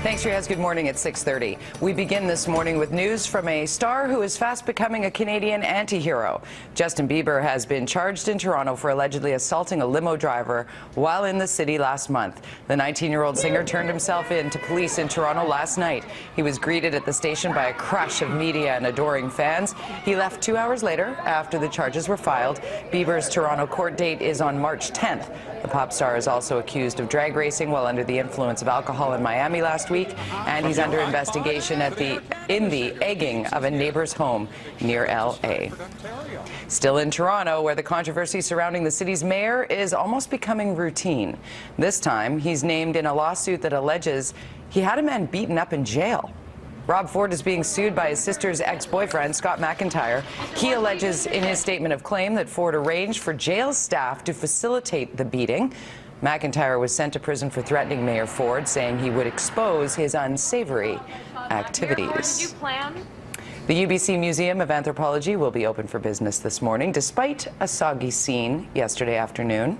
Thanks, Riaz. Good morning at 6:30. We begin this morning with news from a star who is fast becoming a Canadian anti-hero. Justin Bieber has been charged in Toronto for allegedly assaulting a limo driver while in the city last month. The 19-year-old singer turned himself in to police in Toronto last night. He was greeted at the station by a crush of media and adoring fans. He left 2 hours later after the charges were filed. Bieber's Toronto court date is on March 10th. The pop star is also accused of drag racing while under the influence of alcohol in Miami last week, and he's under investigation in the egging of a neighbor's home near L.A. Still in Toronto, where the controversy surrounding the city's mayor is almost becoming routine. This time, he's named in a lawsuit that alleges he had a man beaten up in jail. Rob Ford is being sued by his sister's ex-boyfriend, Scott McIntyre. He alleges in his statement of claim that Ford arranged for jail staff to facilitate the beating. McIntyre was sent to prison for threatening Mayor Ford, saying he would expose his unsavory activities. The UBC Museum of Anthropology will be open for business this morning, despite a soggy scene yesterday afternoon.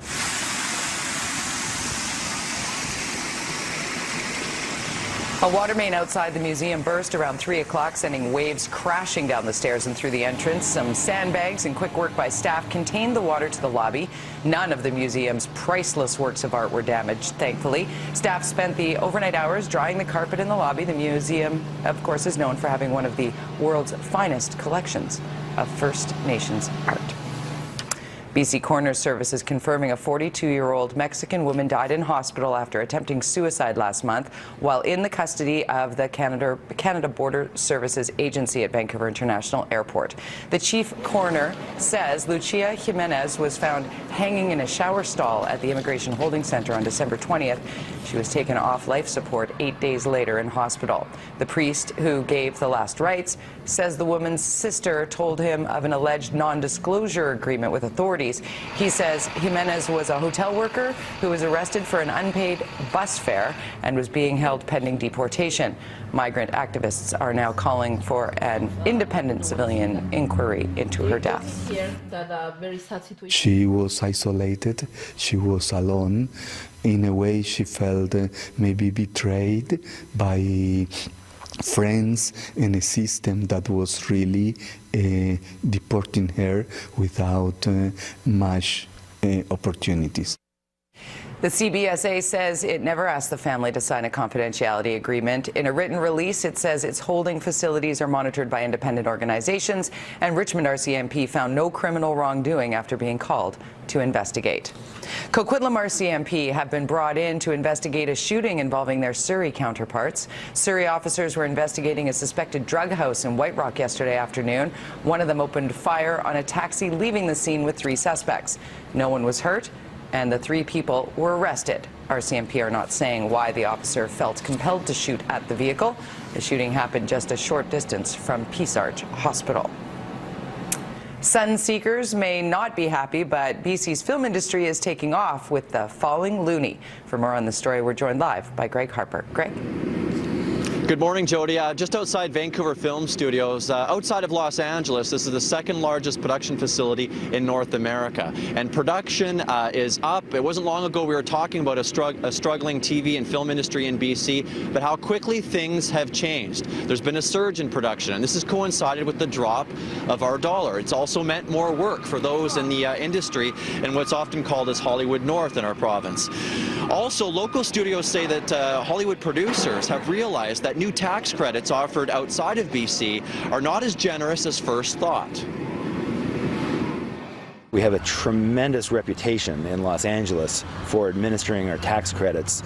A water main outside the museum burst around 3 o'clock, sending waves crashing down the stairs and through the entrance. Some sandbags and quick work by staff contained the water to the lobby. None of the museum's priceless works of art were damaged, thankfully. Staff spent the overnight hours drying the carpet in the lobby. The museum, of course, is known for having one of the world's finest collections of First Nations art. BC Coroner Service is confirming a 42-year-old Mexican woman died in hospital after attempting suicide last month while in the custody of the Canada Border Services Agency at Vancouver International Airport. The chief coroner says Lucia Jimenez was found hanging in a shower stall at the Immigration Holding Center on December 20th. She was taken off life support 8 days later in hospital. The priest who gave the last rites says the woman's sister told him of an alleged non-disclosure agreement with authorities. He says Jimenez was a hotel worker who was arrested for an unpaid bus fare and was being held pending deportation. Migrant activists are now calling for an independent civilian inquiry into her death. She was isolated, she was alone. In a way, she felt maybe betrayed by friends in a system that was really deporting her without much opportunities. The CBSA says it never asked the family to sign a confidentiality agreement. In a written release, it says its holding facilities are monitored by independent organizations, and Richmond RCMP found no criminal wrongdoing after being called to investigate. Coquitlam RCMP have been brought in to investigate a shooting involving their Surrey counterparts. Surrey officers were investigating a suspected drug house in White Rock yesterday afternoon. One of them opened fire on a taxi leaving the scene with 3 suspects. No one was hurt, and the 3 people were arrested. RCMP are not saying why the officer felt compelled to shoot at the vehicle. The shooting happened just a short distance from Peace Arch Hospital. Sun seekers may not be happy, but BC's film industry is taking off with the falling loonie. For more on the story, we're joined live by Greg Harper. Greg? Good morning, Jody. Just outside Vancouver Film Studios, outside of Los Angeles, this is the 2nd largest production facility in North America. And production is up. It wasn't long ago we were talking about a struggling TV and film industry in BC, but how quickly things have changed. There's been a surge in production, and this has coincided with the drop of our dollar. It's also meant more work for those in the industry in what's often called as Hollywood North in our province. Also, local studios say that Hollywood producers have realized that new tax credits offered outside of BC are not as generous as first thought. We have a tremendous reputation in Los Angeles for administering our tax credits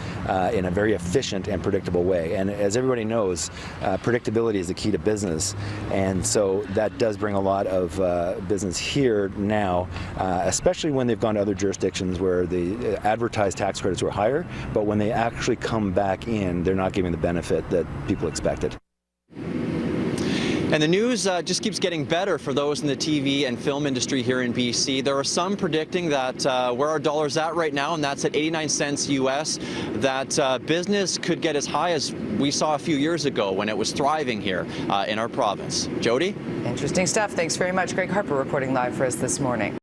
in a very efficient and predictable way. And as everybody knows, predictability is the key to business. And so that does bring a lot of business here now, especially when they've gone to other jurisdictions where the advertised tax credits were higher, but when they actually come back in, they're not giving the benefit that people expected. And the news just keeps getting better for those in the TV and film industry here in BC. There are some predicting that where our dollar's at right now, and that's at 89 cents US, that business could get as high as we saw a few years ago when it was thriving here in our province. Jody? Interesting stuff. Thanks very much. Greg Harper reporting live for us this morning.